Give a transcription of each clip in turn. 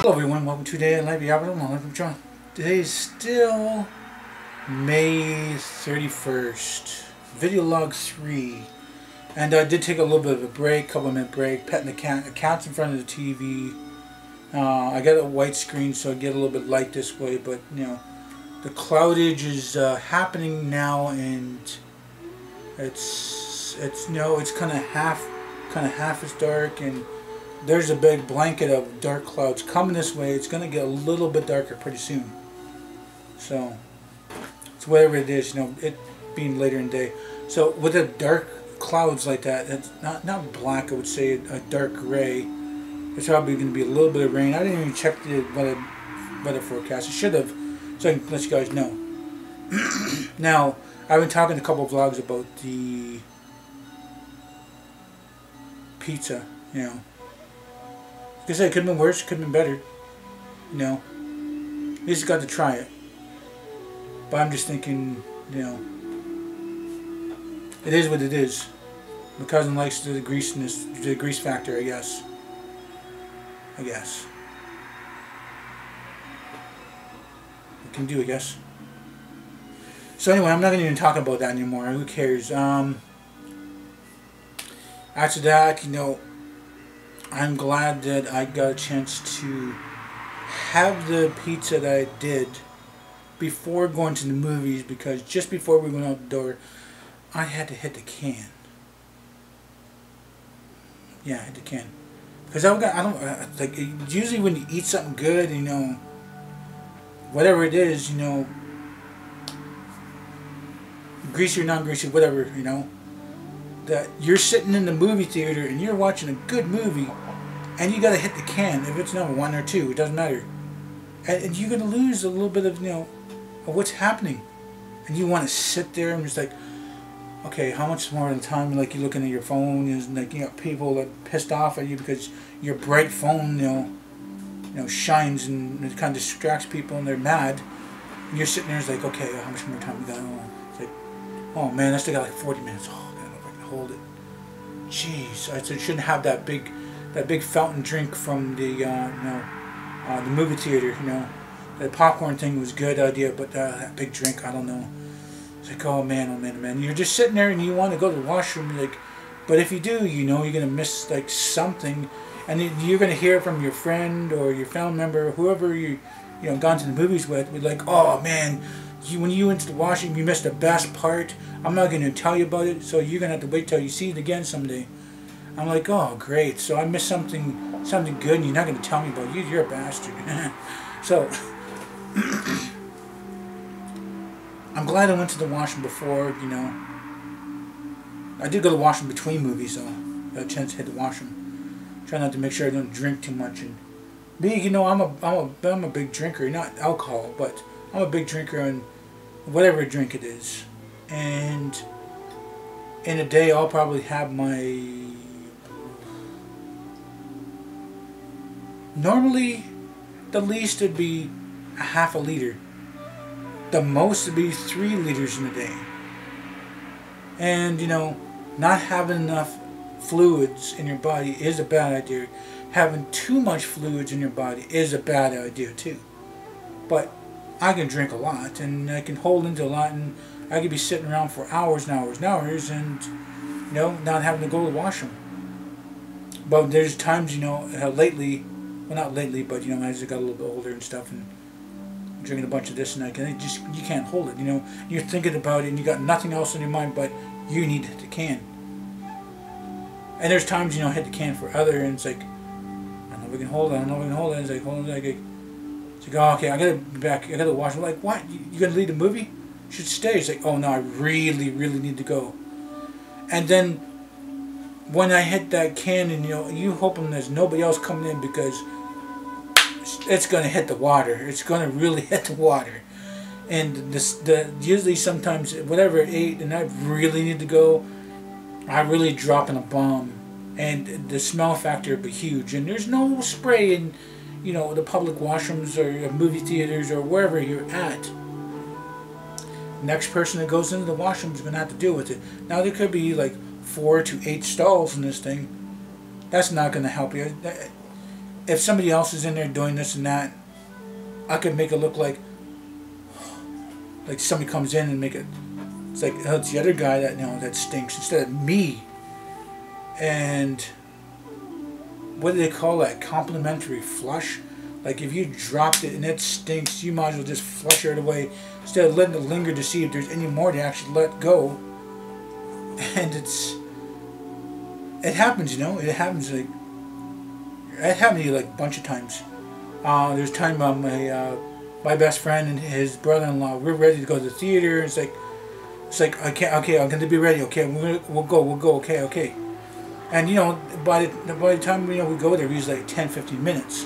Hello everyone, welcome to Today in Life. Aboriginal. Today is still May 31st, video log 3. And I did take a little bit of a break, couple minute break, petting the cat. The cat's in front of the TV. I got a white screen so I get a little bit light this way, but you know, the cloudage is happening now, and it's kind of half as dark, and there's a big blanket of dark clouds coming this way. It's going to get a little bit darker pretty soon. So, it's whatever it is, it being later in the day. So, with the dark clouds like that, it's not black, I would say a dark gray. It's probably going to be a little bit of rain. I didn't even check the weather forecast. I should have, so I can let you guys know. Now, I've been talking a couple of vlogs about the pizza, Like I said, it could have been worse, it could have been better. At least got to try it. But I'm just thinking, it is what it is. My cousin likes the grease factor, I guess. What can you do, I guess. So anyway, I'm not going to even talk about that anymore. Who cares? After that, I'm glad that I got a chance to have the pizza that I did before going to the movies, because just before we went out the door, I had to hit the can. Yeah, hit the can. Because usually when you eat something good, whatever it is, greasy or non-greasy, whatever, that you're sitting in the movie theater and you're watching a good movie, and you gotta hit the can. If it's number 1 or 2, it doesn't matter, and you're gonna lose a little bit of of what's happening, and you want to sit there and just like, okay, how much more of the time you're looking at your phone, is people that pissed off at you because your bright phone shines, and it kind of distracts people and they're mad, and you're sitting there, it's like, okay, how much more time we got? It's like, oh man, I still got like 40 minutes. Oh, hold it. Jeez, I shouldn't have that big fountain drink from the movie theater. The popcorn thing was a good idea, but that big drink, I don't know. It's like, oh man, oh man, oh man. You're just sitting there and you want to go to the washroom, but if you do, you're gonna miss something, and you're gonna hear from your friend or your family member, whoever gone to the movies with, be like, oh man, when you went to the washroom, you missed the best part. I'm not going to tell you about it, so you're going to have to wait till you see it again someday. I'm like, oh, great. So I missed something good, and you're not going to tell me about it. You're a bastard. So, I'm glad I went to the washroom before, I did go to the washroom between movies, though. I had a chance to hit the washroom. Try not to make sure I don't drink too much. And me, I'm a big drinker. Not alcohol, but I'm a big drinker on whatever drink it is. And in a day, I'll probably have normally, the least would be a half a liter. The most would be 3 liters in a day. And, not having enough fluids in your body is a bad idea. Having too much fluids in your body is a bad idea too. But I can drink a lot, and I can hold into a lot, and I could be sitting around for hours and hours and hours, and not having to go to the washroom. But there's times, lately, well, not lately, but as I got a little bit older and stuff, and drinking a bunch of this and that, and you can't hold it. You're thinking about it, and you got nothing else in your mind, but you need to hit the can. And there's times, hit the can for other, and it's like, I don't know if we can hold it. It's like, hold on, it's like, oh, okay, I gotta wash. I'm like, what? You gonna leave the movie? You should stay. It's like, oh no, I really, really need to go. And then when I hit that can, and you hoping there's nobody else coming in, because it's gonna hit the water. It's gonna really hit the water. And usually sometimes whatever I ate and I really need to go, I really dropping a bomb, and the smell factor would be huge. And there's no spray in the public washrooms or movie theaters or wherever you're at. Next person that goes into the washroom is going to have to deal with it. Now there could be like 4 to 8 stalls in this thing. That's not going to help you. if somebody else is in there doing this and that, I could make it look like somebody comes in and make it. It's like, oh, it's the other guy that that stinks instead of me. And what do they call that? Complimentary flush. Like if you dropped it and it stinks, you might as well just flush it away instead of letting it linger to see if there's any more to actually let go. And it happens, it happens it happened to me like a bunch of times. There's a time my best friend and his brother-in-law, we're ready to go to the theater. It's like okay, I'm gonna be ready. Okay, we'll go. Okay. And by the time we go there, he's like 10-15 minutes.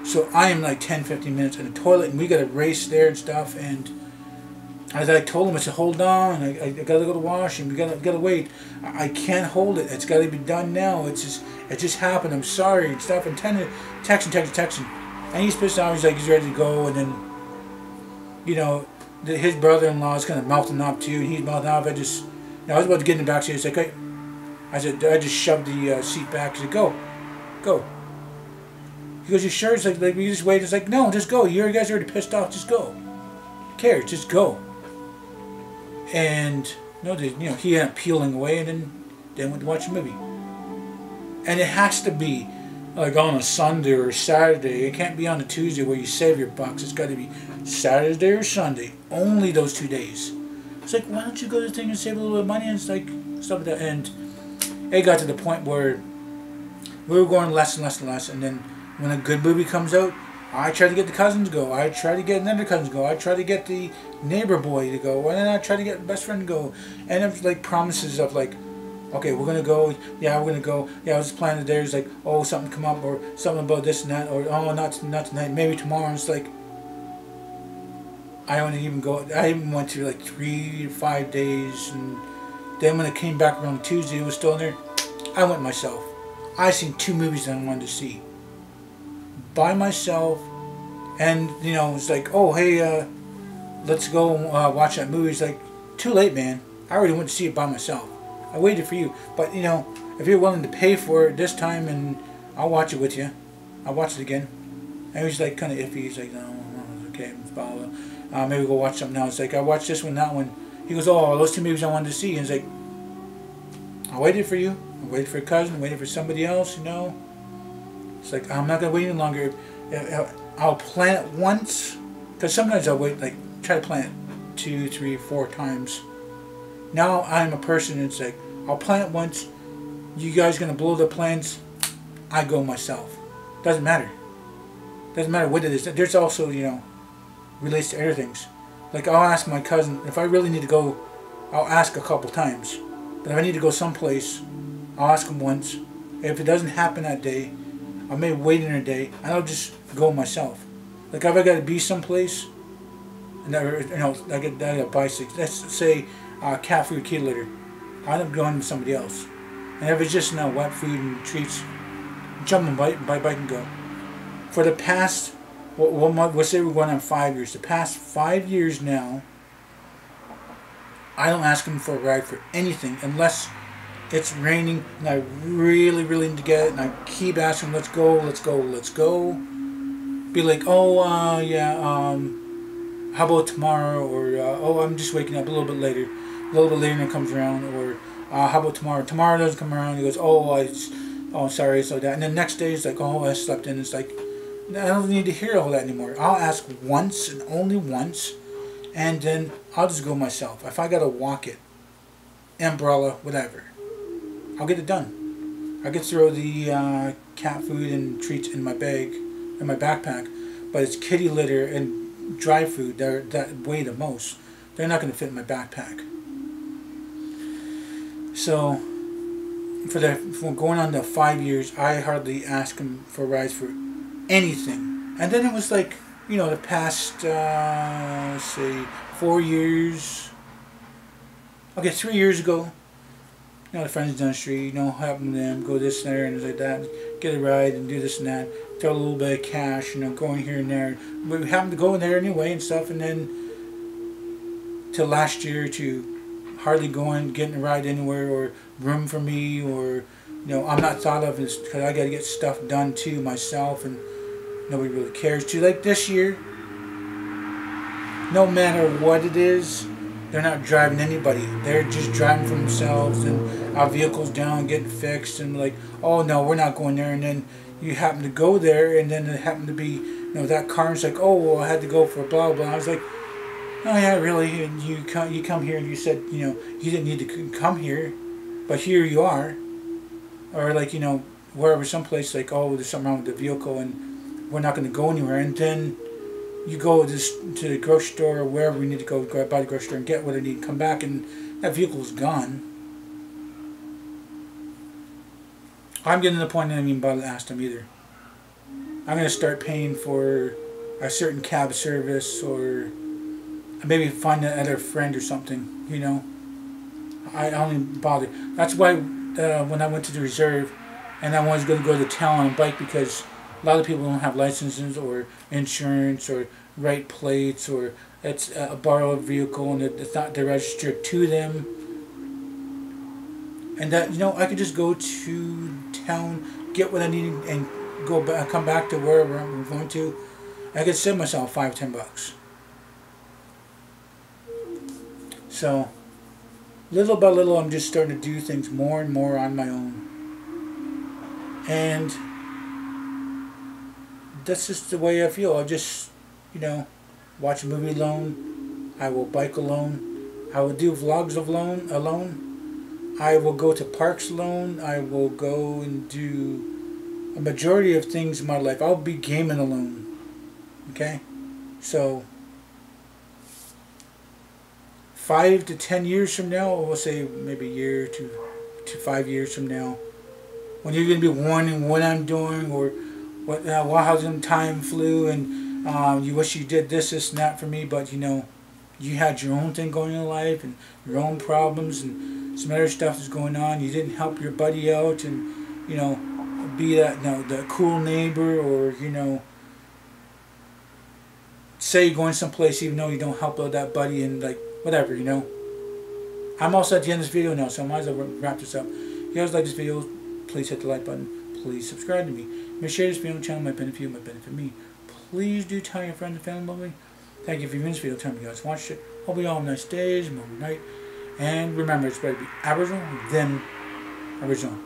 So I am like 10-15 minutes in the toilet, and we gotta race there and stuff. And as I told him, I said, hold on, I gotta go to the washroom. We gotta wait. I can't hold it. It's gotta be done now. It just happened. I'm sorry and stuff. And texting. And he's pissed off. He's like, he's ready to go. And then, his brother-in-law is kind of melting up too. And he's melting up. I was about to get in the back seat. He's like, hey. I just shoved the seat back. He said, go. He goes, you sure? It's like we just wait. It's like, no, just go. You guys are already pissed off. Just go. Who cares? Just go. And he ended up peeling away, and then went to watch a movie. And it has to be like on a Sunday or Saturday. It can't be on a Tuesday where you save your bucks. It's got to be Saturday or Sunday. Only those 2 days. It's like, why don't you go to the thing and save a little bit of money and it's like stuff like that. And it got to the point where we were going less and less. And then when a good movie comes out, I try to get the cousins to go. I try to get another cousin to go. I try to get the neighbor boy to go. And then I try to get the best friend to go. And it's like promises of like, okay, we're going to go. Yeah, we're going to go. Yeah, I was planning today. It's like, oh, something come up or something about this and that. Or, oh, not tonight. Maybe tomorrow. And it's like, I don't even go. I even went to like 3 to 5 days. And then when it came back around Tuesday, it was still in there. I went myself. I seen 2 movies that I wanted to see. By myself. And, it's like, oh, hey, let's go watch that movie. It's like, too late, man. I already went to see it by myself. I waited for you. But, if you're willing to pay for it this time, and I'll watch it with you. I'll watch it again. And he was like, kind of iffy. He's like, no, okay, maybe we'll go watch something else. It's like, I watched this one, that one. He goes, oh, those 2 movies I wanted to see. And it's like, I waited for you. I waited for a cousin. I waited for somebody else, It's like, I'm not going to wait any longer. I'll plan it once. Because sometimes I'll wait, like, try to plan it 2, 3, 4 times. Now I'm a person that's like, I'll plan it once. You guys going to blow the plans? I go myself. Doesn't matter. Doesn't matter what it is. There's also, relates to other things. Like, I'll ask my cousin, if I really need to go, I'll ask a couple times. But if I need to go someplace, I'll ask him once. If it doesn't happen that day, I may wait in a day, and I'll just go myself. Like if I got to be someplace, and I got a bicycle. Let's say cat food, kitty litter. I end up going with somebody else. And if it's just wet food and treats, jump on bike and go. For the past, we'll say we're going on 5 years. The past 5 years now, I don't ask them for a ride for anything unless it's raining and I really need to get it, and I keep asking, let's go. Be like, oh, yeah, how about tomorrow? Or, oh, I'm just waking up a little bit later. A little bit later and it comes around. Or, how about tomorrow? Tomorrow doesn't come around. He goes, oh, sorry, it's like that. And then the next day it's like, oh, I slept in. It's like, I don't need to hear all that anymore. I'll ask once and only once, and then I'll just go myself. If I gotta walk it, umbrella, whatever, I'll get it done. I could throw the cat food and treats in my bag, in my backpack, but it's kitty litter and dry food that weigh the most. They're not going to fit in my backpack. So, for going on to 5 years, I hardly ask them for rides for anything. And then it was like, the past, say, 4 years. Okay, 3 years ago. The friends down the street, helping them, go this and there and like that, get a ride and do this and that, throw a little bit of cash, going here and there. But we happened to go in there anyway and stuff, and then to last year to hardly going, getting a ride anywhere, or room for me, or you know, I'm not thought of as, because I got to get stuff done too myself, and nobody really cares to. Like this year, no matter what it is, they're not driving anybody. They're just driving for themselves, and our vehicle's down, getting fixed, and like, oh no, we're not going there. And then you happen to go there, and then it happened to be, you know, that car is like, oh well, I had to go for blah blah. I was like, oh yeah, really? And you come here and you said, you know, you didn't need to come here, but here you are. Or like, you know, wherever, someplace like, oh, there's something wrong with the vehicle and we're not going to go anywhere. And then you go to the grocery store or wherever we need to go by the grocery store and get what I need, come back, and that vehicle is gone. I'm getting to the point I don't even bother to ask them either. I'm going to start paying for a certain cab service, or maybe find another friend or something, you know. I don't even bother. That's why when I went to the reserve and I was going to go to town on a bike, because a lot of people don't have licenses or insurance or right plates, or it's a borrowed vehicle and it's not registered to them. And that, you know, I could just go to town, get what I need, and go back, come back to wherever I'm going to. I could save myself $5-10. So little by little, I'm just starting to do things more and more on my own. And that's just the way I feel. I'll just, you know, watch a movie alone. I will bike alone. I will do vlogs alone. I will go to parks alone. I will go and do a majority of things in my life. I'll be gaming alone. Okay? So 5 to 10 years from now, or we'll say maybe a year to 5 years from now, when you're going to be wondering what I'm doing, or what how time flew, and you wish you did this and that for me, but you know, you had your own thing going in life and your own problems and some other stuff is going on. You didn't help your buddy out, and you know, be that, you know, the cool neighbor, or you know, say you're going someplace even though you don't help out that buddy, and like whatever, you know. I'm also at the end of this video now, so I might as well wrap this up. If you guys like this video, please hit the like button. Please subscribe to me. May share this video on the channel, might benefit you, might benefit me. Please do tell your friends and family about me. Thank you for viewing this video. Tell me you guys watched it. Hope you all have nice days, morning, night. And remember, it's better to be Aboriginal than original.